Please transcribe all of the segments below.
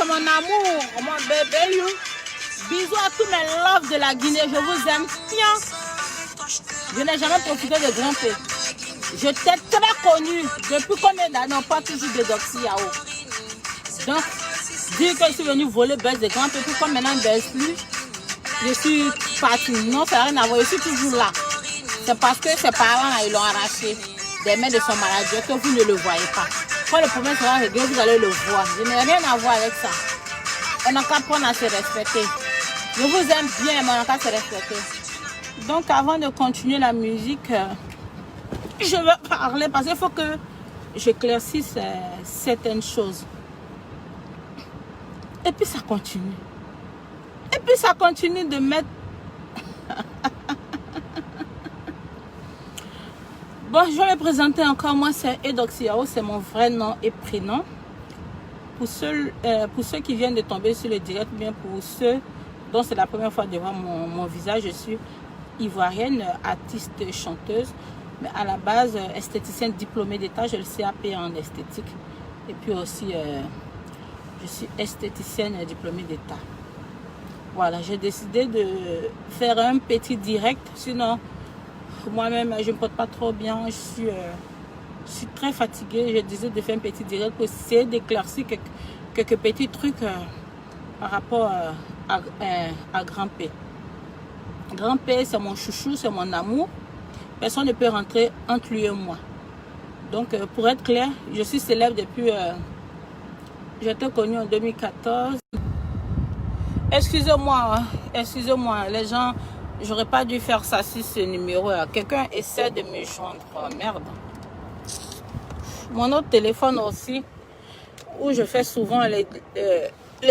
c'est mon amour, mon bébé. Bisous à tous mes loves de la Guinée, je vous aime. Je n'ai jamais profité de Grand P. Je t'ai très connu. Depuis combien d'années on parle toujours de Doxy Yao. Donc, dire que je suis venu voler buzz de Grand P, puis comme maintenant je ne baisse plus, je suis partie. Non, ça n'a rien à voir, je suis toujours là. C'est parce que ses parents, ils l'ont arraché des mains de son manager que vous ne le voyez pas. Quand le problème sera réglé, vous allez le voir. Je n'ai rien à voir avec ça. On n'a qu'à apprendre à se respecter. Je vous aime bien, mais on n'a qu'à se respecter. Donc, avant de continuer la musique, je vais parler parce qu'il faut que j'éclaircisse certaines choses. Et puis, ça continue. Et puis, ça continue de mettre... Bon, je vais me présenter encore. Moi, c'est Edoxy Yao. C'est mon vrai nom et prénom. Pour ceux qui viennent de tomber sur le direct, bien pour ceux dont c'est la première fois de voir mon visage, je suis ivoirienne, artiste, chanteuse, mais à la base, esthéticienne diplômée d'État, j'ai le CAP en esthétique. Et puis aussi, je suis esthéticienne diplômée d'État. Voilà, j'ai décidé de faire un petit direct, sinon, moi-même, je ne me porte pas trop bien, je suis très fatiguée. J'ai décidé de faire un petit direct pour essayer d'éclaircir quelques petits trucs par rapport à Grand P. Grand P, c'est mon chouchou, c'est mon amour. Personne ne peut rentrer entre lui et moi. Donc, pour être clair, je suis célèbre depuis... J'étais connue en 2014. Excusez-moi, excusez-moi, les gens... J'aurais pas dû faire ça sur ce numéro-là. Quelqu'un essaie de me joindre. Oh, merde. Mon autre téléphone aussi, où je fais souvent les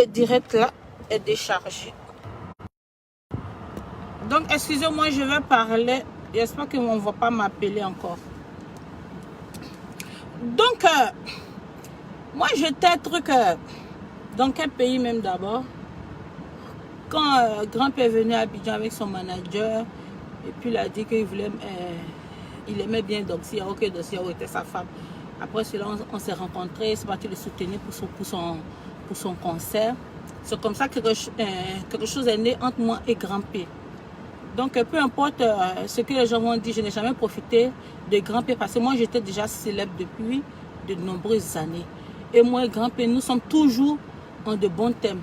directs là, est déchargé. Donc, excusez-moi, je vais parler. J'espère qu'on ne va pas m'appeler encore. Donc, moi, j'étais un truc... dans quel pays même d'abord? Quand Grand P est venu à Abidjan avec son manager, et puis il a dit qu'il voulait... il aimait bien Doxy Yao, que Doxy Yao était sa femme. Après cela, on s'est rencontrés, c'est parti le soutenir pour son concert. C'est comme ça que quelque chose est né entre moi et Grand P. Donc, peu importe ce que les gens vont dire, je n'ai jamais profité de Grand P parce que moi, j'étais déjà célèbre depuis de nombreuses années. Et moi et Grand P, nous sommes toujours en de bons thèmes.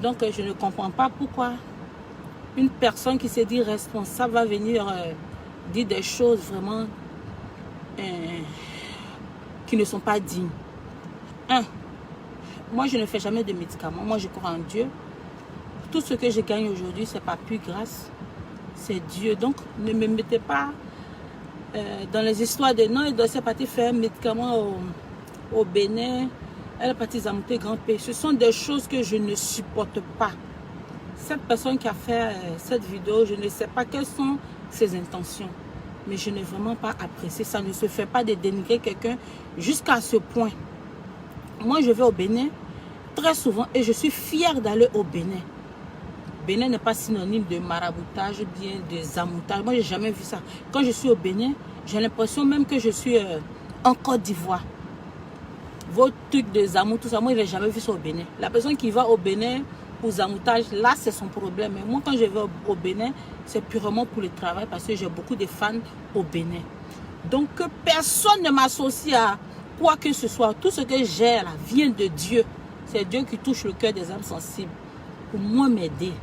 Donc, je ne comprends pas pourquoi une personne qui se dit responsable va venir dire des choses vraiment qui ne sont pas dignes. Moi, je ne fais jamais de médicaments. Moi, je crois en Dieu. Tout ce que je gagne aujourd'hui, c'est pas plus grâce. C'est Dieu. Donc, ne me mettez pas dans les histoires de non, il doit partir faire un médicament au Bénin. Elle est partie zamouter Grand P. Ce sont des choses que je ne supporte pas. Cette personne qui a fait cette vidéo, je ne sais pas quelles sont ses intentions. Mais je n'ai vraiment pas apprécié. Ça ne se fait pas de dénigrer quelqu'un jusqu'à ce point. Moi, je vais au Bénin très souvent et je suis fière d'aller au Bénin. Bénin n'est pas synonyme de maraboutage, bien de zamoutage. Moi, je n'ai jamais vu ça. Quand je suis au Bénin, j'ai l'impression même que je suis en Côte d'Ivoire. Vos trucs de zamout, tout ça, moi, je n'ai jamais vu ça au Bénin. La personne qui va au Bénin pour zamoutage, là, c'est son problème. Mais moi, quand je vais au Bénin, c'est purement pour le travail parce que j'ai beaucoup de fans au Bénin. Donc, que personne ne m'associe à quoi que ce soit. Tout ce que j'ai là vient de Dieu. C'est Dieu qui touche le cœur des âmes sensibles pour moi m'aider.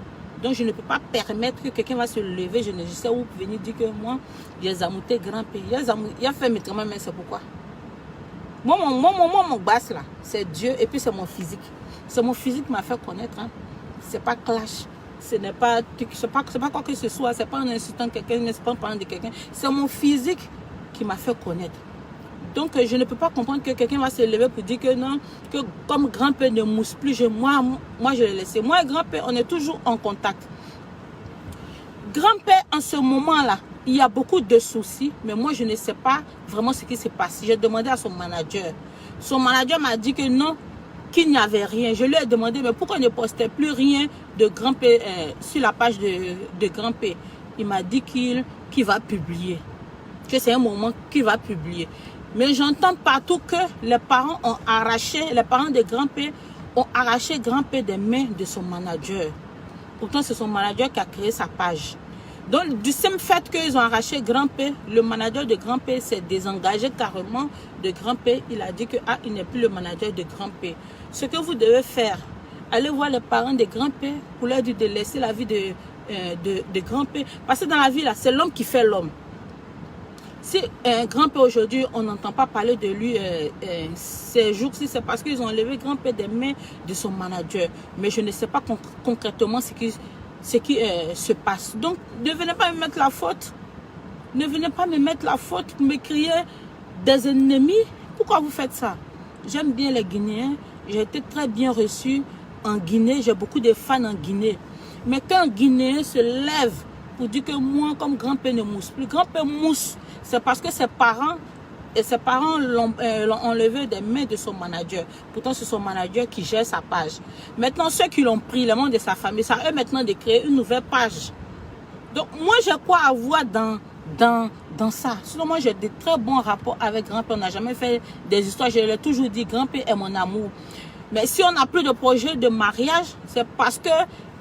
Donc, je ne peux pas permettre que quelqu'un va se lever. Je ne sais où venir dire que moi, j'ai zamouté Grand P. Il a fait mes traitements, mais c'est pourquoi. Moi, mon basse là, c'est Dieu et puis c'est mon physique. C'est mon physique qui m'a fait connaître. Hein. C'est pas clash. Ce n'est pas quoi que ce soit. C'est pas en insultant quelqu'un, n'est pas en parlant de quelqu'un. C'est mon physique qui m'a fait connaître. Donc, je ne peux pas comprendre que quelqu'un va se lever pour dire que non, que comme Grand P ne mousse plus, moi, je l'ai laissé. Moi et Grand P, on est toujours en contact. Grand P, en ce moment-là, il y a beaucoup de soucis, mais moi, je ne sais pas vraiment ce qui s'est passé. J'ai demandé à son manager. Son manager m'a dit que non, qu'il n'y avait rien. Je lui ai demandé, mais pourquoi il ne postait plus rien de Grand P sur la page de Grand P? Il m'a dit qu'il va publier. Que c'est un moment qu'il va publier. Mais j'entends partout que les parents ont arraché, les parents de Grand P ont arraché Grand P des mains de son manager. Pourtant, c'est son manager qui a créé sa page. Donc, du simple fait qu'ils ont arraché Grand P, le manager de Grand P s'est désengagé carrément de Grand P. Il a dit que il n'est plus le manager de Grand P. Ce que vous devez faire, allez voir les parents de Grand P pour leur dire de laisser la vie de Grand P. Parce que dans la vie, là, c'est l'homme qui fait l'homme. Si Grand P aujourd'hui, on n'entend pas parler de lui ces jours-ci, c'est parce qu'ils ont enlevé Grand P des mains de son manager. Mais je ne sais pas concrètement ce qui se passe. Donc, ne venez pas me mettre la faute. Ne venez pas me mettre la faute pour me crier des ennemis. Pourquoi vous faites ça? J'aime bien les Guinéens. J'ai été très bien reçu en Guinée. J'ai beaucoup de fans en Guinée. Mais quand un Guinéen se lève pour dire que moi, comme Grand P ne mousse plus, Grand P mousse, c'est parce que ses parents l'ont enlevé des mains de son manager. Pourtant, c'est son manager qui gère sa page. Maintenant, ceux qui l'ont pris, les membres de sa famille, c'est à eux maintenant de créer une nouvelle page. Donc, moi, j'ai quoi à voir dans ça? Sinon, moi, j'ai de très bons rapports avec Grand P. On n'a jamais fait des histoires. Je l'ai toujours dit, Grand P est mon amour. Mais si on n'a plus de projet de mariage, c'est parce que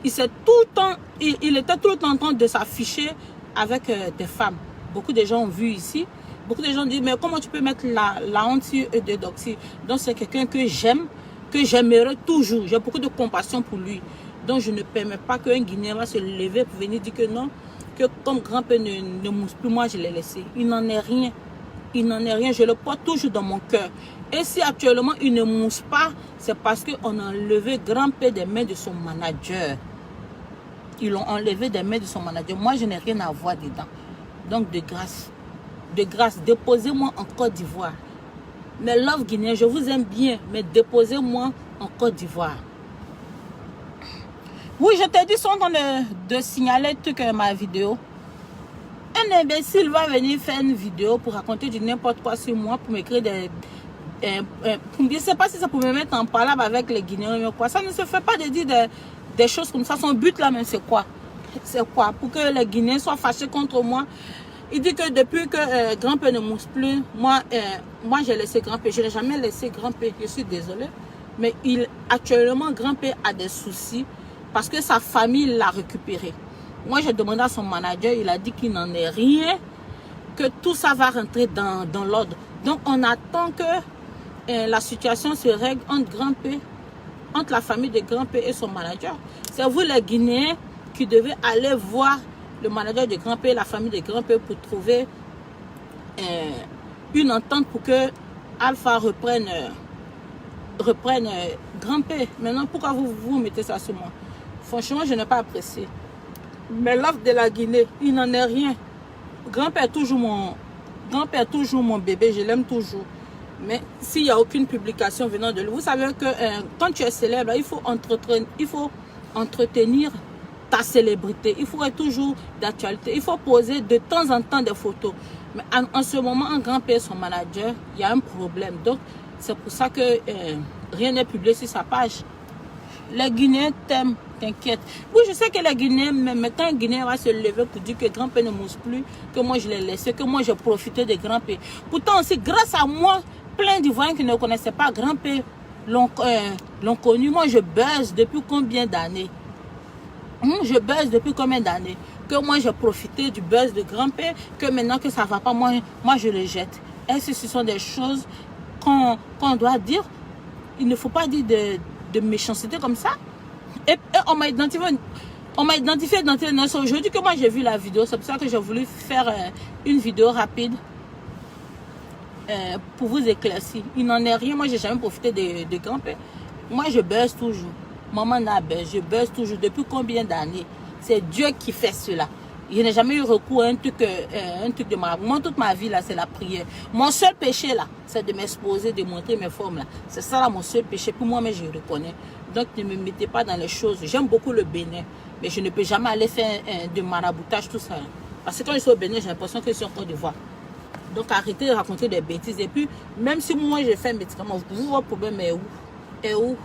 il était tout le temps en train de s'afficher avec des femmes. Beaucoup de gens ont vu ici. Beaucoup de gens disent, mais comment tu peux mettre la honte sur Eudoxie? Donc, c'est quelqu'un que j'aime, que j'aimerais toujours. J'ai beaucoup de compassion pour lui. Donc, je ne permets pas qu'un Guinéen va se lever pour venir dire que non, que comme Grand P ne mousse plus, moi, je l'ai laissé. Il n'en est rien. Il n'en est rien. Je le porte toujours dans mon cœur. Et si actuellement, il ne mousse pas, c'est parce qu'on a enlevé Grand P des mains de son manager. Ils l'ont enlevé des mains de son manager. Moi, je n'ai rien à voir dedans. Donc, de grâce, déposez-moi en Côte d'Ivoire. Mais love Guinéen, je vous aime bien, mais déposez-moi en Côte d'Ivoire. Oui, je t'ai dit, ils sont en train de signaler tout que ma vidéo. Un imbécile va venir faire une vidéo pour raconter du n'importe quoi sur moi, pour m'écrire des... je ne sais pas si ça peut me mettre en palabre avec les Guinéens ou quoi. Ça ne se fait pas de dire des choses comme ça. Son but là même, c'est quoi? C'est quoi? Pour que les Guinéens soient fâchés contre moi. Il dit que depuis que Grand P ne mousse plus, moi j'ai laissé Grand P. Je n'ai jamais laissé Grand P. Je suis désolée. Mais actuellement, Grand P a des soucis parce que sa famille l'a récupéré. Moi, j'ai demandé à son manager, il a dit qu'il n'en est rien, que tout ça va rentrer dans l'ordre. Donc, on attend que la situation se règle entre Grand P, entre la famille de Grand P et son manager. C'est vous, les Guinéens, qui devez aller voir le manager de Grand P, la famille de Grand P, pour trouver une entente pour que Alpha reprenne Grand P. Maintenant, pourquoi vous mettez ça sur moi? Franchement, je n'ai pas apprécié. Mais l'offre de la Guinée, il n'en est rien. Grand P est toujours mon bébé, je l'aime toujours. Mais s'il n'y a aucune publication venant de lui, vous savez que quand tu es célèbre, il faut entretenir ta célébrité. Il faut être toujours d'actualité. Il faut poser de temps en temps des photos. Mais en ce moment, en Grand P et son manager, il y a un problème. Donc, c'est pour ça que rien n'est publié sur sa page. Les Guinéens t'aiment, t'inquiète. Oui, je sais que les Guinéens, mais quand un Guinéen va se lever pour dire que Grand P ne mousse plus, que moi je l'ai laissé, que moi j'ai profité de Grand P. Pourtant aussi, grâce à moi, plein d'Ivoiriens qui ne connaissaient pas Grand P l'ont connu. Moi, je buzz depuis combien d'années? Je buzz depuis combien d'années? Que moi j'ai profité du buzz de Grand P, que maintenant que ça ne va pas, moi je le jette. Est-ce que ce sont des choses qu'on doit dire? Il ne faut pas dire de méchanceté comme ça. Et on m'a identifié dans tes notions. Aujourd'hui que moi j'ai vu la vidéo, c'est pour ça que j'ai voulu faire une vidéo rapide pour vous éclaircir. Il n'en est rien. Moi j'ai jamais profité de Grand P. Moi je buzz toujours. Maman n'a buzz. Je buzz toujours. Depuis combien d'années? C'est Dieu qui fait cela. Je n'ai jamais eu recours à un truc de marabout. Moi, toute ma vie, là, c'est la prière. Mon seul péché, là, c'est de m'exposer, de montrer mes formes, là. C'est ça, là, mon seul péché. Pour moi, mais je le reconnais. Donc, ne me mettez pas dans les choses. J'aime beaucoup le Bénin. Mais je ne peux jamais aller faire de maraboutage, tout ça. Là. Parce que quand je suis au Bénin, j'ai l'impression que je suis en Côte d'Ivoire. Donc, arrêtez de raconter des bêtises. Et puis, même si moi, je fais un médicament, vous, votre problème est où? Et où?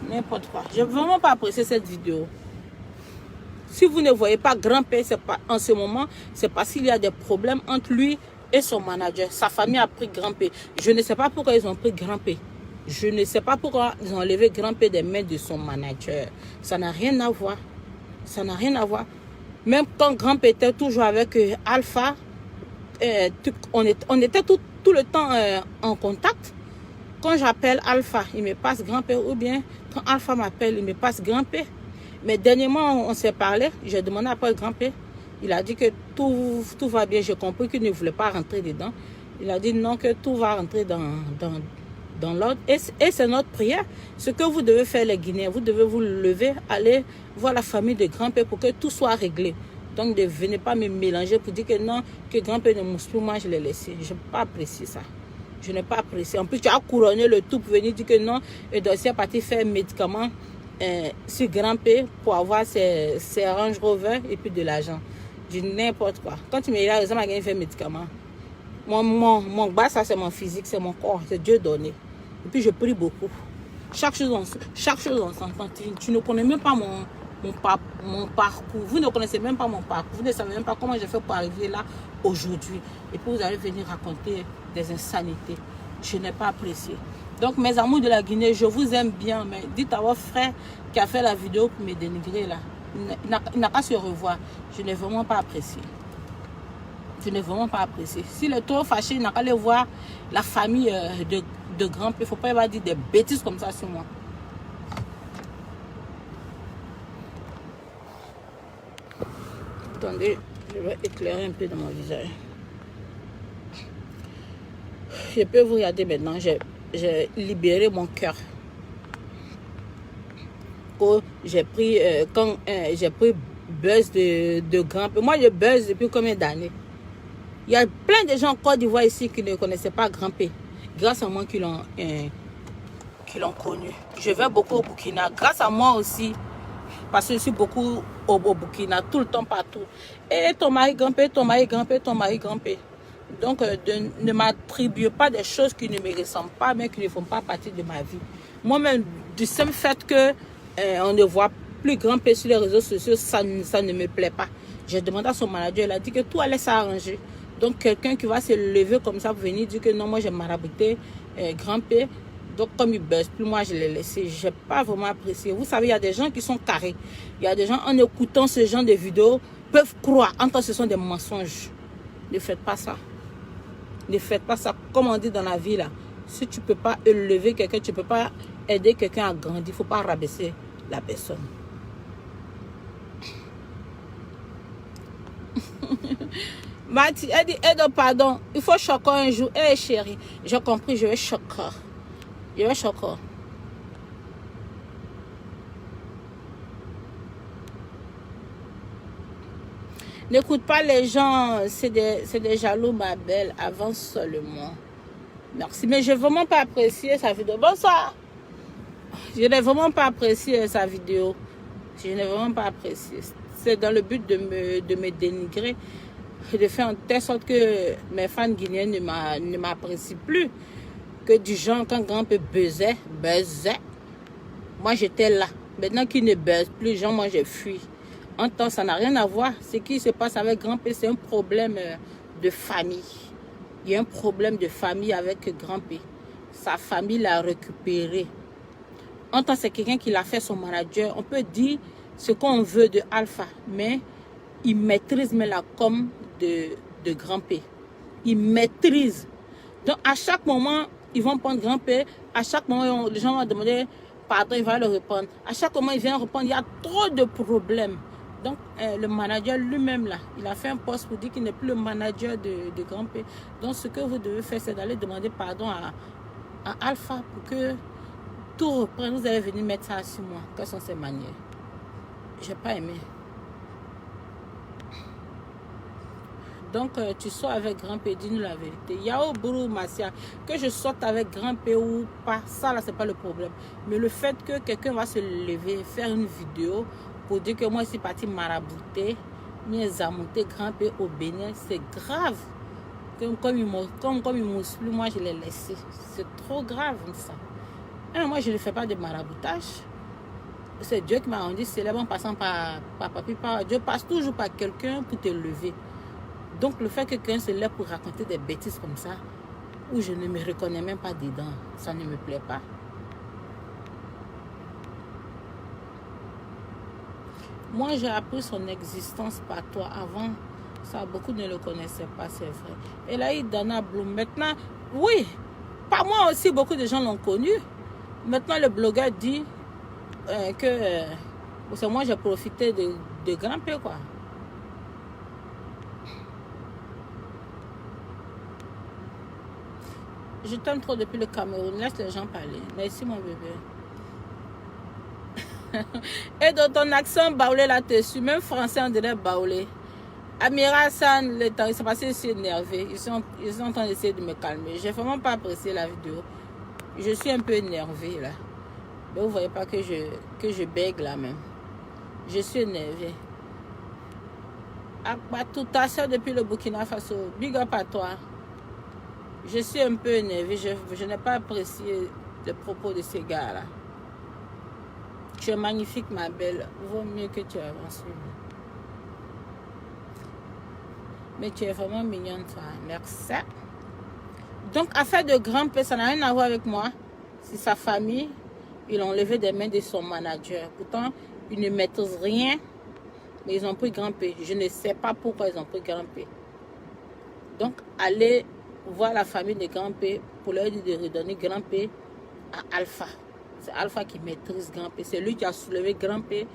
N'importe quoi. Je n'ai vraiment pas apprécié cette vidéo. Si vous ne voyez pas Grand P, c'est pas en ce moment, c'est parce qu'il y a des problèmes entre lui et son manager. Sa famille a pris Grand P. Je ne sais pas pourquoi ils ont pris Grand P. Je ne sais pas pourquoi ils ont enlevé grand-père des mains de son manager. Ça n'a rien à voir. Ça n'a rien à voir. Même quand grand-père était toujours avec Alpha, on était tout le temps en contact. Quand j'appelle Alpha, il me passe grand-père, ou bien quand Alpha m'appelle, il me passe grand-père. Mais dernièrement, on s'est parlé, j'ai demandé après grand-père. Il a dit que tout va bien. J'ai compris qu'il ne voulait pas rentrer dedans. Il a dit non, que tout va rentrer dans l'ordre. Et c'est notre prière. Ce que vous devez faire, les Guinéens, vous devez vous lever, aller voir la famille de grand-père pour que tout soit réglé. Donc, ne venez pas me mélanger pour dire que non, que grand-père ne mousse plus, moi je l'ai laissé. Je n'ai pas apprécié ça. Je n'ai pas apprécié. En plus, tu as couronné le tout pour venir dire que non, et dossier est parti faire médicaments sur grand-père pour avoir ses Range Rover et puis de l'argent. Je dis n'importe quoi. Quand tu me dis, raison, je vais faire médicaments. Mon bas, ça c'est mon physique, c'est mon corps, c'est Dieu donné. Et puis je prie beaucoup. Chaque chose on s'entend. Tu ne connais même pas mon parcours. Vous ne connaissez même pas mon parcours. Vous ne savez même pas comment j'ai fait pour arriver là aujourd'hui. Et puis vous allez venir raconter des insanités. Je n'ai pas apprécié. Donc mes amours de la Guinée, je vous aime bien. Mais dites à votre frère qui a fait la vidéo pour me dénigrer là. Il n'a qu'à se revoir. Je n'ai vraiment pas apprécié. Je n'ai vraiment pas apprécié. S'il est trop fâché, il n'a qu'à aller voir la famille de grand-père. Il ne faut pas dire des bêtises comme ça sur moi. Attendez, je vais éclairer un peu dans mon visage. Je peux vous regarder maintenant. J'ai libéré mon cœur. J'ai pris buzz de grand-père. Moi, je buzz depuis combien d'années? Il y a plein de gens en Côte d'Ivoire ici qui ne connaissaient pas grand-père. Grâce à moi qui l'ont connu. Je vais beaucoup au Burkina. Grâce à moi aussi. Parce que je suis beaucoup au Burkina. Tout le temps, partout. Et ton mari grand-père, ton mari grand-père, ton mari grand-père. Donc, ne m'attribuez pas des choses qui ne me ressemblent pas, mais qui ne font pas partie de ma vie. Moi-même, du simple fait que on ne voit plus grand-père sur les réseaux sociaux, ça ne me plaît pas. J'ai demandé à son manager, il a dit que tout allait s'arranger. Donc, quelqu'un qui va se lever comme ça pour venir dire que non, moi j'ai marabouté grand-père. Donc, comme il baisse plus, moi je l'ai laissé. Je n'ai pas vraiment apprécié. Vous savez, il y a des gens qui sont carrés. Il y a des gens, en écoutant ce genre de vidéos, peuvent croire, en tant que ce sont des mensonges. Ne faites pas ça. Ne faites pas ça. Comme on dit dans la vie, là, si tu ne peux pas élever quelqu'un, tu ne peux pas aider quelqu'un à grandir, il ne faut pas rabaisser la personne. Mati, elle dit, pardon, il faut choquer un jour. Eh chérie, j'ai compris, je vais choquer. Je vais choquer. N'écoute pas les gens, c'est des jaloux, ma belle. Avance seulement. Merci, mais je n'ai vraiment pas apprécié sa vidéo. Bonsoir. Je n'ai vraiment pas apprécié sa vidéo. Je n'ai vraiment pas apprécié. C'est dans le but de me dénigrer. De faire en telle sorte que mes fans guinéens ne m'apprécient plus. Que du genre, quand grand-père buzzait, moi j'étais là. Maintenant qu'il ne buzz plus, genre, moi j'ai fui. En temps, ça n'a rien à voir. Ce qui se passe avec grand-père, c'est un problème de famille. Il y a un problème de famille avec grand-père. Sa famille l'a récupéré. En temps, c'est quelqu'un qui l'a fait son manager. On peut dire ce qu'on veut de Alpha, mais il maîtrise la com de grand-père. Il maîtrise. Donc, à chaque moment, ils vont prendre grand-père. À chaque moment, les gens vont demander pardon, il va le répondre. À chaque moment, il vient répondre. Il y a trop de problèmes. Donc, le manager lui-même, là, il a fait un post pour dire qu'il n'est plus le manager de grand-père. Donc, ce que vous devez faire, c'est d'aller demander pardon à Alpha pour que tout reprenne. Vous allez venir mettre ça sur moi. Quelles sont ses manières? Je n'ai pas aimé. Donc, tu sors avec grand-père, dis-nous la vérité. Yao Bourou Massia, que je sorte avec grand-père ou pas, ça là, c'est pas le problème. Mais le fait que quelqu'un va se lever, faire une vidéo pour dire que moi, je suis parti marabouter, mes amonter grand-père au Bénin, c'est grave. Comme il mousse plus, moi, je l'ai laissé. C'est trop grave, ça. Et moi, je ne fais pas de maraboutage. C'est Dieu qui m'a rendu célèbre en passant par papi, par Dieu passe toujours par quelqu'un pour te lever. Donc, le fait que quelqu'un se lève pour raconter des bêtises comme ça, où je ne me reconnais même pas dedans, ça ne me plaît pas. Moi, j'ai appris son existence par toi. Avant, ça, beaucoup ne le connaissaient pas, c'est vrai. Et là, Dana Bloom. Maintenant, oui, pas moi aussi, beaucoup de gens l'ont connu. Maintenant, le blogueur dit que moi, j'ai profité de grimper, quoi. Je t'aime trop depuis le Cameroun. Laisse les gens parler. Merci, mon bébé. Et dans ton accent baoulé là-dessus, même français, on dirait baoulé. Amira San, il s'est passé ici énervé. Ils sont en train d'essayer de me calmer. J'ai vraiment pas apprécié la vidéo. Je suis un peu énervée là. Mais vous voyez pas que je bègue là même. Je suis énervée. Akbatou, ta soeur depuis le Burkina Faso. Big up à toi. Je suis un peu énervée. Je n'ai pas apprécié le propos de ces gars là. Tu es magnifique, ma belle. Vaut mieux que tu avances. Mais tu es vraiment mignonne, toi. Merci. Donc, affaire de grimper, ça n'a rien à voir avec moi. C'est sa famille. Ils ont levé des mains de son manager. Pourtant, ils ne maîtrisent rien. Mais ils ont pris grimper. Je ne sais pas pourquoi ils ont pris grimper. Donc, allez voir la famille de grimper pour leur dire de redonner grimper à Alpha. C'est Alpha qui maîtrise grimper. C'est lui qui a soulevé grimper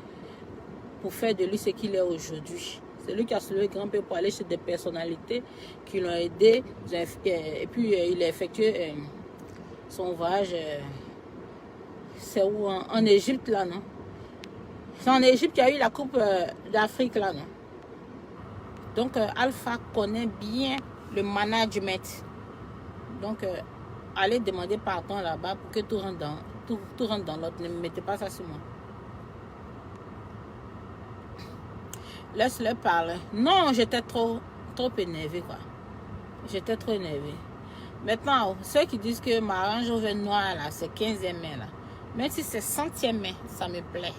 pour faire de lui ce qu'il est aujourd'hui. C'est lui qui a soulevé grimper pour aller chez des personnalités qui l'ont aidé. Et puis, il a effectué son voyage. C'est où? En Égypte, là, non? C'est en Égypte qu'il y a eu la Coupe d'Afrique, là, non? Donc, Alpha connaît bien le management. Donc, allez demander pardon là-bas pour que tout rentre dans l'autre. Ne me mettez pas ça sur moi. Laisse-le parler. Non, j'étais trop énervée, quoi. J'étais trop énervée. Maintenant, ceux qui disent que ma Range Rover noire, là, c'est 15e mai, là. Même si c'est 100e mai, ça me plaît.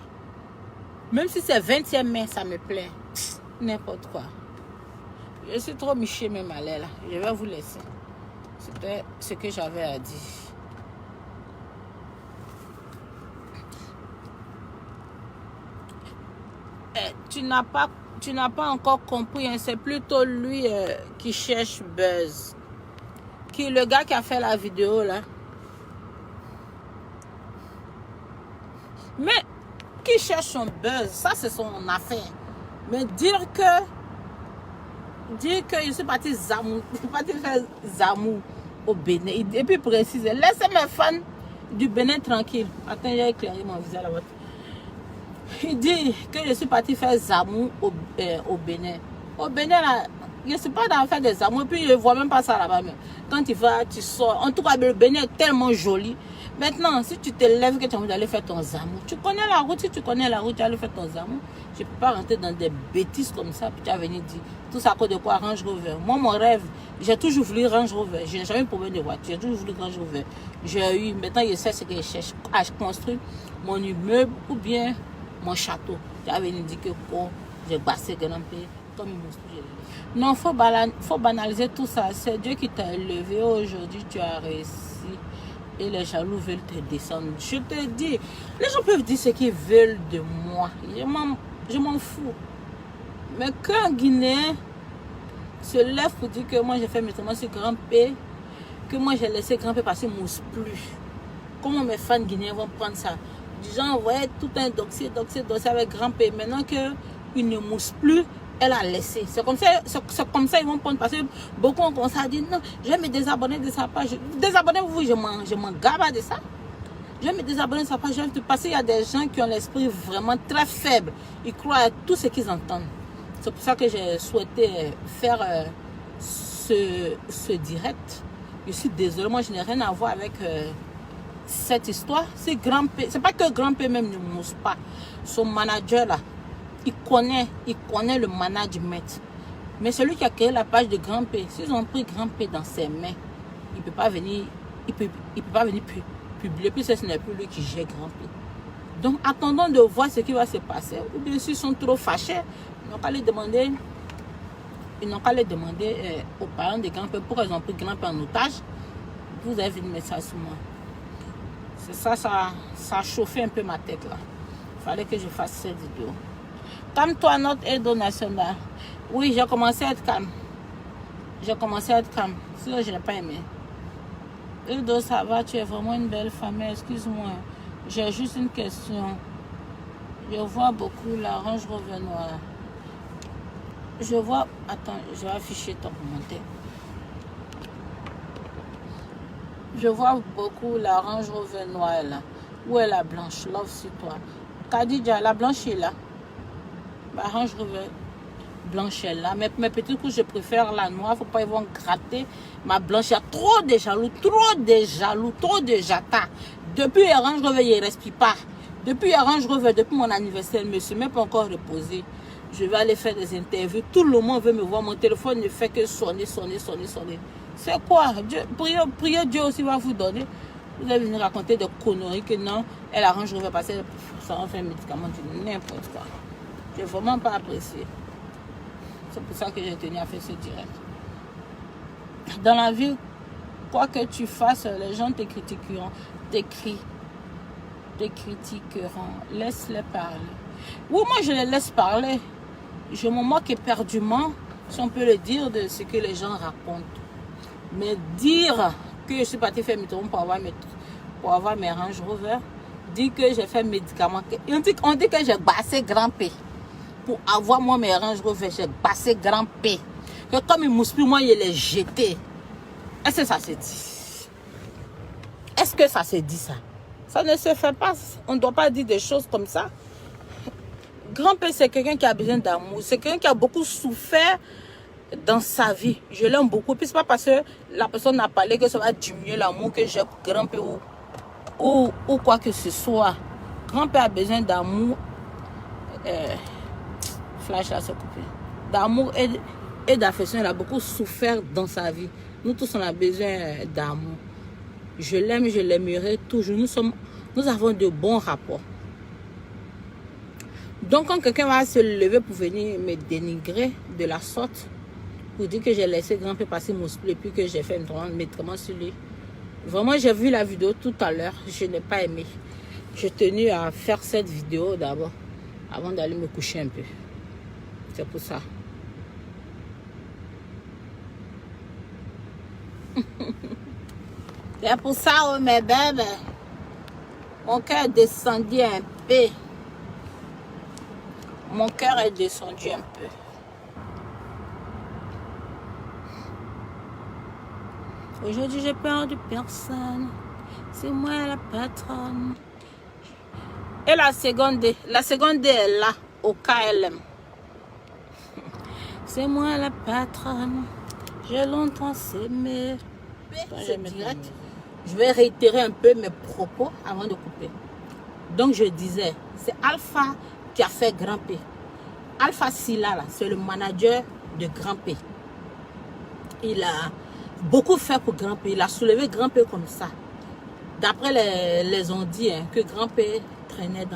Même si c'est 20e mai, ça me plaît. N'importe quoi. Je suis trop michée, même à l'air, là. Je vais vous laisser. C'était ce que j'avais à dire. Tu n'as pas encore compris, hein? C'est plutôt lui qui cherche buzz. Le gars qui a fait la vidéo là. Mais qui cherche son buzz, ça c'est son affaire. Mais dire que je suis parti faire Zamou au Bénin. Et puis préciser, laissez mes fans du Bénin tranquille. Attends, j'ai éclairé mon visage là-bas. Il dit que je suis parti faire Zamou au Bénin. Au Bénin, là, je ne suis pas dans faire des Zamou. Et puis, je ne vois même pas ça là-bas. Quand tu vas, tu sors. En tout cas, le Bénin est tellement joli. Maintenant, si tu te lèves que tu as envie d'aller faire ton Zamou, tu connais la route. Si tu connais la route, tu vas aller faire ton Zamou. Je ne peux pas rentrer dans des bêtises comme ça. Puis tu vas venir dire tout ça à cause de quoi? Range Rover. Moi, mon rêve, j'ai toujours voulu Range Rover. Je n'ai jamais eu de problème de voiture. J'ai toujours voulu Range Rover. J'ai eu, maintenant, je sais ce que je cherche. À construire mon immeuble ou bien mon château. Tu vas venir dire que oh, j'ai bassé grimpé comme une mousse. Non, faut banaliser tout ça. C'est Dieu qui t'a élevé. Aujourd'hui, tu as réussi. Et les jaloux veulent te descendre. Je te dis, les gens peuvent dire ce qu'ils veulent de moi. Je m'en fous. Mais qu'un Guinéen se lève pour dire que moi j'ai fait mes tournements sur grimper, que moi j'ai laissé grimper parce qu'il ne mousse plus. Comment mes fans guinéens vont prendre ça? Du genre, ouais, tout un dossier avec grimper. Maintenant qu'il ne mousse plus, elle a laissé. C'est comme ça ils vont prendre. Parce que beaucoup ont commencé à dire non, je vais me désabonner de sa page. Désabonnez-vous, je m'en gave de ça. Je vais me désabonner de sa page. Parce qu'il y a des gens qui ont l'esprit vraiment très faible. Ils croient à tout ce qu'ils entendent. C'est pour ça que j'ai souhaité faire ce direct. Je suis désolée, moi je n'ai rien à voir avec cette histoire. C'est pas que Grand-P même ne mousse pas. Son manager là, il connaît le management. Mais celui qui a créé la page de Grand-P, s'ils ont pris Grand-P dans ses mains, il ne peut pas venir, publier. Puis ce n'est plus lui qui gère Grand-P. Donc attendons de voir ce qui va se passer. Ou bien s'ils sont trop fâchés, ils n'ont qu'à les demander, aux parents de Grand-P pourquoi ils ont pris Grand-P en otage. Vous avez vu mettre ça sur moi. C'est ça a chauffé un peu ma tête là. Il fallait que je fasse cette vidéo. Calme-toi, notre Edo national. Oui, j'ai commencé à être calme. J'ai commencé à être calme. Sinon, je n'ai pas aimé. Edo, ça va, tu es vraiment une belle femme. Excuse-moi, j'ai juste une question. Je vois beaucoup la Range Rover noire. Je vois... Attends, je vais afficher ton commentaire. Je vois beaucoup la Range Rover noire là. Où est la blanche? Love sur toi. Kadidja, la blanche est là. La Range Rover blanche est là. Mais mes petits coups, je préfère la noire. Faut pas ils vont gratter ma blanche. Il y a trop de jaloux, trop de jata. Depuis la Range Rover, il ne respire pas. Depuis la Range Rover, depuis mon anniversaire, je ne me suis même pas encore reposé. Je vais aller faire des interviews. Tout le monde veut me voir. Mon téléphone ne fait que sonner. C'est quoi? Priez Dieu aussi va vous donner. Vous allez venir raconter des conneries que non, elle arrange, je vais passer, ça va faire un médicament, n'importe quoi. Je n'ai vraiment pas apprécié. C'est pour ça que j'ai tenu à faire ce direct. Dans la vie, quoi que tu fasses, les gens te critiqueront, te critiqueront. Laisse-les parler. Oui, moi je les laisse parler. Je me moque éperdument, si on peut le dire, de ce que les gens racontent. Mais dire que je suis partie faire mes tours pour avoir mes Range Rover, dire que j'ai fait médicament. On dit que j'ai bassé grand P. Pour avoir moi mes Range Rover, j'ai bassé grand P. Que comme il mousse plus, moi, il les jeté. Est-ce que ça se dit? Est-ce que ça se dit ça? Ça ne se fait pas. On ne doit pas dire des choses comme ça. Grand P, c'est quelqu'un qui a besoin d'amour. C'est quelqu'un qui a beaucoup souffert dans sa vie. Je l'aime beaucoup. Puis c'est pas parce que la personne n'a parlé que ça va diminuer l'amour que j'ai pour Grand P ou quoi que ce soit. Grand P a besoin d'amour. Flash là, c'est coupé. D'amour et d'affection. Il a beaucoup souffert dans sa vie. Nous tous, on a besoin d'amour. Je l'aime, je l'aimerai toujours. Nous avons de bons rapports. Donc, quand quelqu'un va se lever pour venir me dénigrer de la sorte, pour dire que j'ai laissé Grand P passer mon split et puis que j'ai fait un médicament sur lui. Vraiment, j'ai vu la vidéo tout à l'heure. Je n'ai pas aimé. J'ai tenu à faire cette vidéo d'abord, avant d'aller me coucher un peu. C'est pour ça. C'est pour ça, oh, mes bébés. Mon cœur est descendu un peu. Mon cœur est descendu un peu. Aujourd'hui, j'ai peur de personne. C'est moi la patronne. Et la seconde est là, au KLM. C'est moi la patronne. J'ai longtemps aimé. Je vais réitérer un peu mes propos avant de couper. Donc, je disais, c'est Alpha qui a fait Grand P. Alpha Silla, là, c'est le manager de Grand P. Il a beaucoup fait pour Grand P. Il a soulevé Grand P comme ça. D'après les on dit hein, que Grand P traînait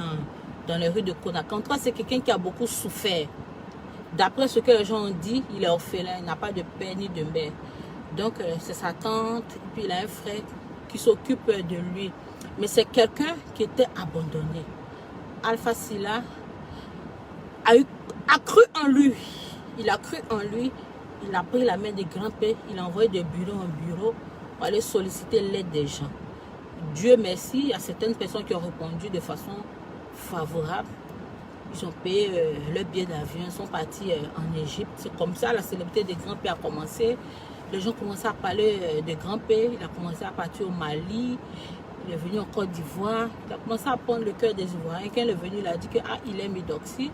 dans les rues de Conakry. En tout cas, c'est quelqu'un qui a beaucoup souffert. D'après ce que les gens ont dit, il est orphelin, il n'a pas de père ni de mère. Donc, c'est sa tante, et puis il a un frère qui s'occupe de lui. Mais c'est quelqu'un qui était abandonné. Alpha Silla a cru en lui. Il a cru en lui. Il a pris la main de Grand P. Il a envoyé de bureau en bureau pour aller solliciter l'aide des gens. Dieu merci, il y a certaines personnes qui ont répondu de façon favorable. Ils ont payé leur billet d'avion, ils sont partis en Égypte. C'est comme ça la célébrité de Grand P a commencé. Les gens commençaient à parler de Grand P. Il a commencé à partir au Mali. Il est venu en Côte d'Ivoire. Il a commencé à prendre le cœur des Ivoiriens. Quand il est venu, il a dit que il aime Eudoxie.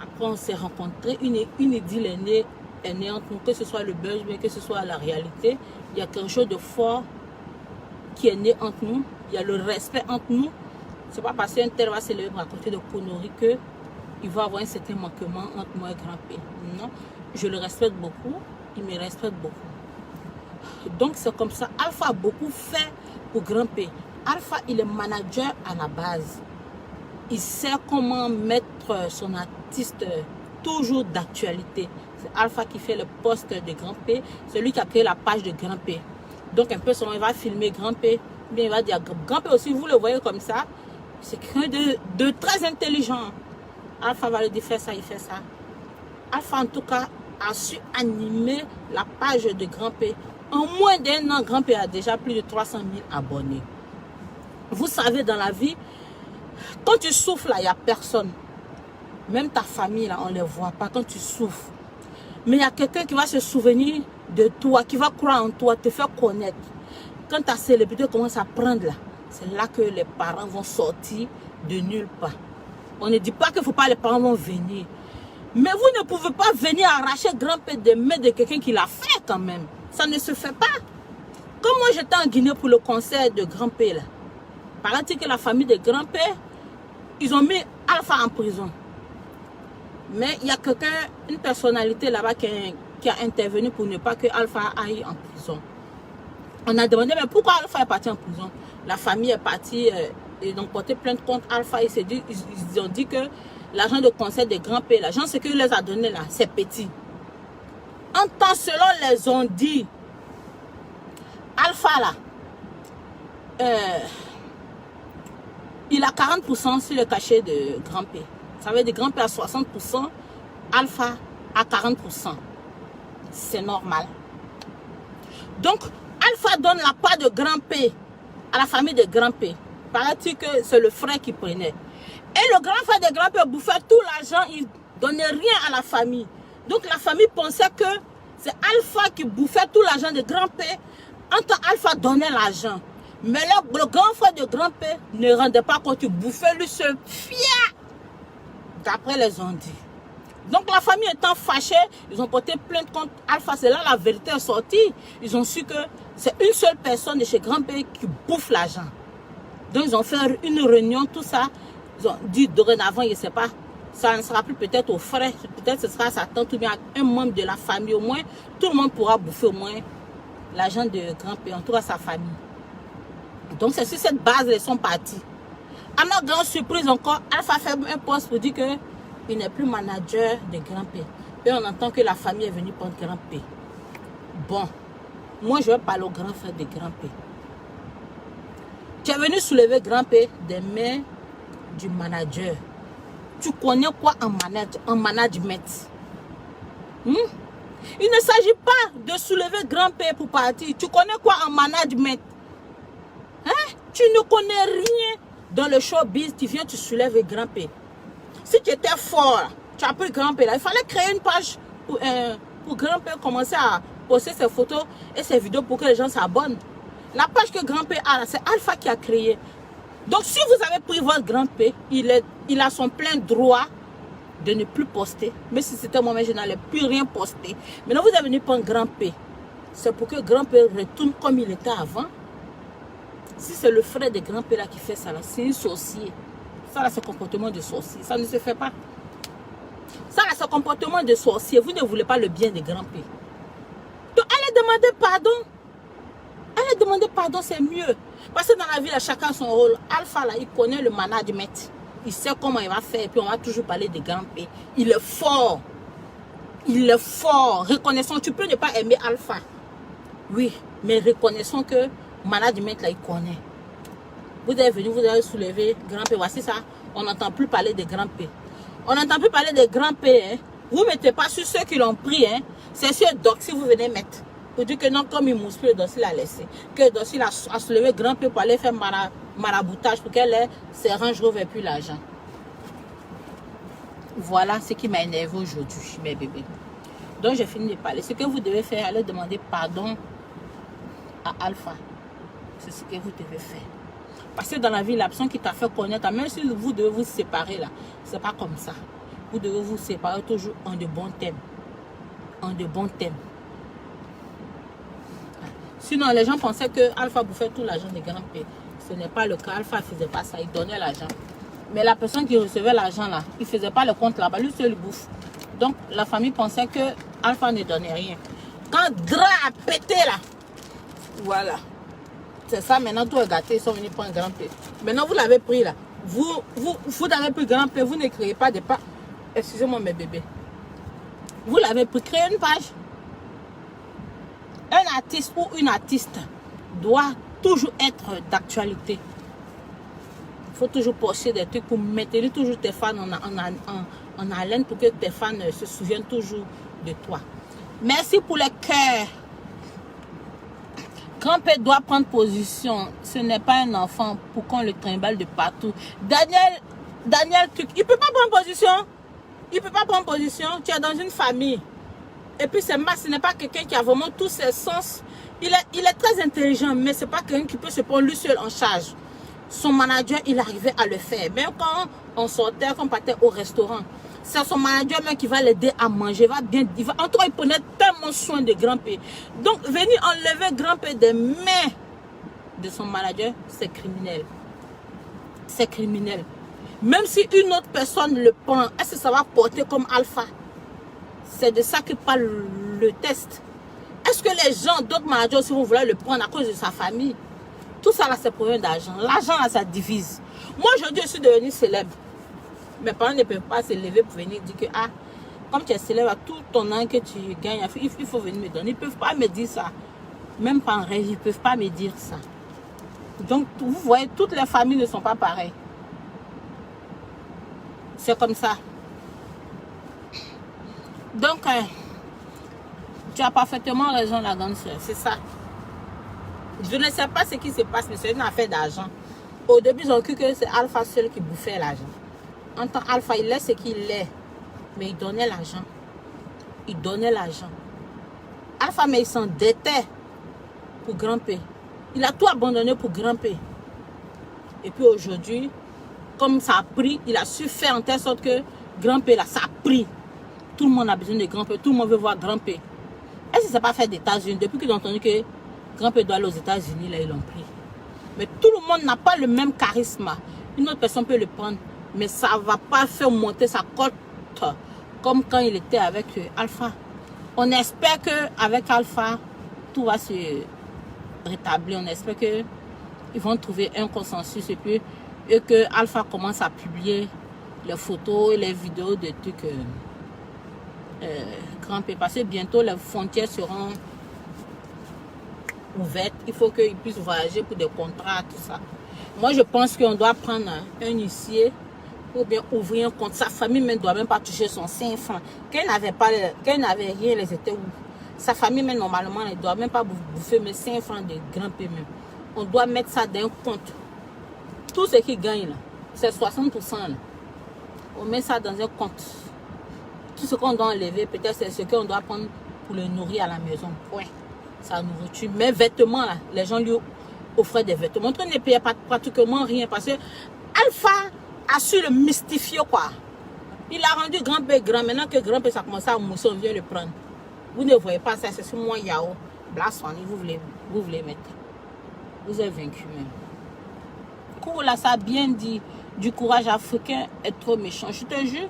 Après, on s'est rencontrés. Une idylle est née entre nous, que ce soit le buzz, mais que ce soit la réalité. Il y a quelque chose de fort qui est né entre nous. Il y a le respect entre nous. C'est pas parce qu'un tel va se lever pour raconter de conneries qu'il va avoir un certain manquement entre moi et Grand P. Non, je le respecte beaucoup. Il me respecte beaucoup. Donc c'est comme ça. Alpha a beaucoup fait pour Grand P. Alpha, il est manager à la base. Il sait comment mettre son artiste toujours d'actualité. C'est Alpha qui fait le poste de Grand P. C'est lui qui a créé la page de Grand P. Donc un peu, il va filmer Grand P. Bien, il va dire Grand P aussi, vous le voyez comme ça. C'est quelqu'un de très intelligent. Alpha va lui dire fais ça, il fait ça. Alpha en tout cas a su animer la page de Grand P. En moins d'un an, Grand P a déjà plus de 300 000 abonnés. Vous savez, dans la vie, quand tu souffres là, il n'y a personne. Même ta famille là, on ne les voit pas quand tu souffres. Mais il y a quelqu'un qui va se souvenir de toi, qui va croire en toi, te faire connaître. Quand ta célébrité commence à prendre là, c'est là que les parents vont sortir de nulle part. On ne dit pas qu'il ne faut pas, les parents vont venir. Mais vous ne pouvez pas venir arracher Grand P des mains de quelqu'un qui l'a fait quand même. Ça ne se fait pas. Comme moi j'étais en Guinée pour le concert de Grand P là. Paraît-il que la famille de Grand P, ils ont mis Alpha en prison. Mais il y a quelqu'un, une personnalité là-bas qui a intervenu pour ne pas que Alpha aille en prison. On a demandé, mais pourquoi Alpha est parti en prison? La famille est partie, ils ont porté plainte contre Alpha. Ils ont dit que l'argent de concert de Grand P, l'argent ce qu'il les a donné là, c'est petit. En temps, selon les ont dit, Alpha là, il a 40% sur le cachet de Grand P. Ça veut dire Grand P à 60%, Alpha à 40%. C'est normal. Donc, Alpha donne la part de Grand P à la famille de Grand P. Paraît-il que c'est le frère qui prenait. Et le grand frère de Grand P bouffait tout l'argent, il ne donnait rien à la famille. Donc la famille pensait que c'est Alpha qui bouffait tout l'argent de Grand P, en tant qu'Alpha donnait l'argent. Mais le grand frère de Grand P ne rendait pas compte, il bouffait lui seul. Fier. D'après les ont dit. Donc la famille étant fâchée, ils ont porté plainte contre Alpha. C'est là la vérité est sortie. Ils ont su que c'est une seule personne de chez Grand P qui bouffe l'argent. Donc ils ont fait une réunion, tout ça. Ils ont dit dorénavant, je ne sais pas, ça ne sera plus peut-être aux frères, peut-être ce sera à sa tante ou bien à un membre de la famille au moins. Tout le monde pourra bouffer au moins l'argent de Grand P, en tout cas sa famille. Donc c'est sur cette base qu'ils sont partis. À notre grande surprise encore, Alpha fait un poste pour dire qu'il n'est plus manager de Grand P. Et on entend que la famille est venue prendre Grand P. Bon, moi je vais parler au grand frère de Grand P. Tu es venu soulever Grand P des mains du manager. Tu connais quoi en management? Il ne s'agit pas de soulever Grand P pour partir. Tu connais quoi en management? Tu ne connais rien dans le showbiz. Tu viens, tu soulèves Grand P. Si tu étais fort, tu as pris Grand P là. Il fallait créer une page pour Grand P commencer à poster ses photos et ses vidéos pour que les gens s'abonnent. La page que Grand P a, c'est Alpha qui a créé. Donc si vous avez pris votre Grand P, il a son plein droit de ne plus poster. Mais si c'était moi-même, je n'allais plus rien poster. Maintenant, vous êtes venu prendre Grand P. C'est pour que Grand P retourne comme il était avant. Si c'est le frère de Grand P là qui fait ça, c'est un sorcier. Ça là, c'est un comportement de sorcier. Ça ne se fait pas. Ça là, c'est un comportement de sorcier. Vous ne voulez pas le bien de Grand P. Donc, allez demander pardon. Allez demander pardon, c'est mieux. Parce que dans la vie, là, chacun son rôle. Alpha, là, il connaît le management. Il sait comment il va faire. Et puis, on va toujours parler de Grand P. Il est fort. Il est fort. Reconnaissons, tu peux ne pas aimer Alpha. Oui, mais reconnaissons que management, là, il connaît. Vous êtes venu, vous avez soulevé Grand P. Voici ça. On n'entend plus parler de Grand P. On n'entend plus parler de Grand P. Hein. Vous ne mettez pas sur ceux qui l'ont pris. Hein. C'est sur Doc si vous venez mettre. Pour dire que non, comme il mousse plus, le dossier l'a laissé. Que le dossier a soulevé Grand P pour aller faire maraboutage pour qu'elle ait ses ranges et puis l'argent. Voilà ce qui m'a énervé aujourd'hui, mes bébés. Donc j'ai fini de parler. Ce que vous devez faire, allez demander pardon à Alpha. C'est ce que vous devez faire. Parce que dans la vie, la personne qui t'a fait connaître, même si vous devez vous séparer là, c'est pas comme ça. Vous devez vous séparer toujours en de bons thèmes. En de bons thèmes. Sinon, les gens pensaient que Alpha bouffait tout l'argent de Grand P. Ce n'est pas le cas. Alpha ne faisait pas ça. Il donnait l'argent. Mais la personne qui recevait l'argent là, il ne faisait pas le compte là-bas. Lui seul, il bouffe. Donc, la famille pensait que Alpha ne donnait rien. Quand Dra a pété là, voilà. C'est ça, maintenant, tout est gâté. Ils sont venus prendre Grand P. Maintenant, vous l'avez pris là. Vous avez pris Grand P. Vous ne créez pas de pas. Excusez-moi, mes bébés. Vous l'avez pris. Créez une page. Un artiste ou une artiste doit toujours être d'actualité. Il faut toujours poster des trucs pour maintenir toujours tes fans en haleine pour que tes fans se souviennent toujours de toi. Merci pour les cœurs. Grand-père doit prendre position. Ce n'est pas un enfant pour qu'on le trimballe de partout. Daniel, il ne peut pas prendre position. Il ne peut pas prendre position. Tu es dans une famille. Et puis ce n'est pas quelqu'un qui a vraiment tous ses sens. Il est très intelligent, mais ce n'est pas quelqu'un qui peut se prendre lui seul en charge. Son manager, il arrivait à le faire. Même quand on sortait, quand on partait au restaurant, c'est son manager même qui va l'aider à manger. En tout cas, il prenait tellement soin de grand-père. Donc, venir enlever grand-père des mains de son manager, c'est criminel. C'est criminel. Même si une autre personne le prend, est-ce que ça va porter comme alpha? C'est de ça que parle le test. Est-ce que les gens, d'autres managers aussi vont vouloir le prendre à cause de sa famille? Tout ça là, c'est problème d'argent. L'argent là, ça divise. Moi, aujourd'hui, je suis devenue célèbre. Mes parents ne peuvent pas se lever pour venir dire que, ah, comme tu es célèbre, à tout ton an que tu gagnes, il faut venir me donner. Ils ne peuvent pas me dire ça. Même pas en rêve, ils ne peuvent pas me dire ça. Donc, vous voyez, toutes les familles ne sont pas pareilles. C'est comme ça. Donc, tu as parfaitement raison, la grande soeur. C'est ça. Je ne sais pas ce qui se passe, mais c'est une affaire d'argent. Au début, ils ont cru que c'est Alpha seul qui bouffait l'argent. En tant qu'Alpha, il est ce qu'il est. Mais il donnait l'argent. Il donnait l'argent. Alpha, mais il s'endettait pour grimper. Il a tout abandonné pour grimper. Et puis aujourd'hui, comme ça a pris, il a su faire en telle sorte que grimper là, ça a pris. Tout le monde a besoin de grimper. Tout le monde veut voir grimper. Est-ce que ça n'a pas fait des États-Unis? Depuis qu'ils ont entendu que grand-père doit aller aux États-Unis, là, ils l'ont pris. Mais tout le monde n'a pas le même charisme. Une autre personne peut le prendre, mais ça ne va pas faire monter sa cote comme quand il était avec Alpha. On espère qu'avec Alpha, tout va se rétablir. On espère qu'ils vont trouver un consensus et que Alpha commence à publier les photos et les vidéos de trucs grand-père. Parce que bientôt, les frontières seront ouverte, il faut qu'il puisse voyager pour des contrats, tout ça. Moi, je pense qu'on doit prendre un huissier ou bien ouvrir un compte. Sa famille ne doit même pas toucher son 5 francs. Quand il n'avait rien, les étaient où? Sa famille, même normalement, ne doit même pas bouffer mais 5 francs de grand-père même. On doit mettre ça dans un compte. Tout ce qu'il gagne, là, c'est 60%. Là. On met ça dans un compte. Tout ce qu'on doit enlever, peut-être c'est ce qu'on doit prendre pour le nourrir à la maison. Point. Sa nourriture. Mais vêtements, là, les gens lui offraient des vêtements. On ne payait pas pratiquement rien parce que Alpha a su le mystifier, quoi. Il a rendu grand-père grand. Maintenant que grand-père ça commence à mousser, on vient le prendre. Vous ne voyez pas ça, c'est sur moi, Yao. Blasphanie, vous voulez mettre. Vous êtes vaincu même. Cours là, ça a bien dit. Du courage africain est trop méchant. Je te jure.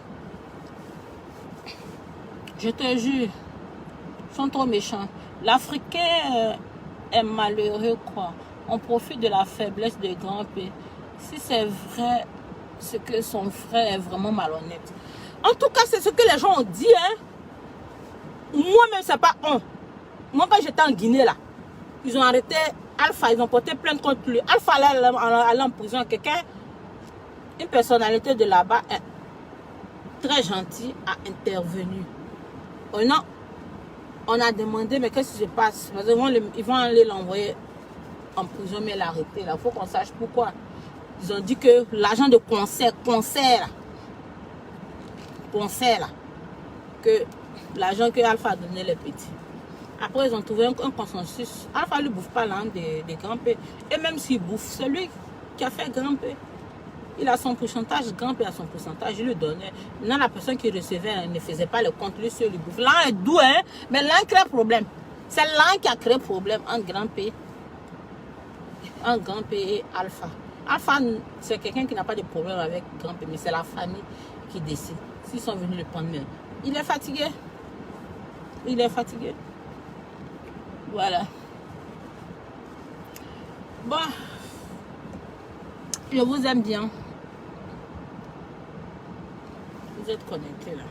Je te jure. Ils sont trop méchants. L'Africain est malheureux, quoi. On profite de la faiblesse de grand-père. Si c'est vrai, c'est que son frère est vraiment malhonnête. En tout cas, c'est ce que les gens ont dit, hein. Moi-même, c'est pas on. Moi, quand j'étais en Guinée, là, ils ont arrêté Alpha, ils ont porté plainte contre lui. Alpha, là, allait en prison. Quelqu'un, une personnalité de là-bas, très gentil, a intervenu. Oh non. On a demandé, mais qu'est-ce qui se passe? Parce qu'ils vont aller l'envoyer en prison, mais l'arrêter. Il faut qu'on sache pourquoi. Ils ont dit que l'argent de concert là, que l'argent que Alpha a donné les petits. Après, ils ont trouvé un consensus. Alpha ne bouffe pas l'âme des grands-pères. Et même s'il bouffe, c'est lui qui a fait grand-père. Il a son pourcentage, grand-père a son pourcentage, il le donnait. Maintenant, la personne qui recevait ne faisait pas le compte, lui seul, il bouffe. L'un est doux, hein, mais l'un crée problème. C'est l'un qui a créé problème entre grand-père et Alpha. Alpha, c'est quelqu'un qui n'a pas de problème avec grand-père, mais c'est la famille qui décide. S'ils sont venus le prendre, il est fatigué. Il est fatigué. Voilà. Bon. Je vous aime bien. Vous êtes connectés là.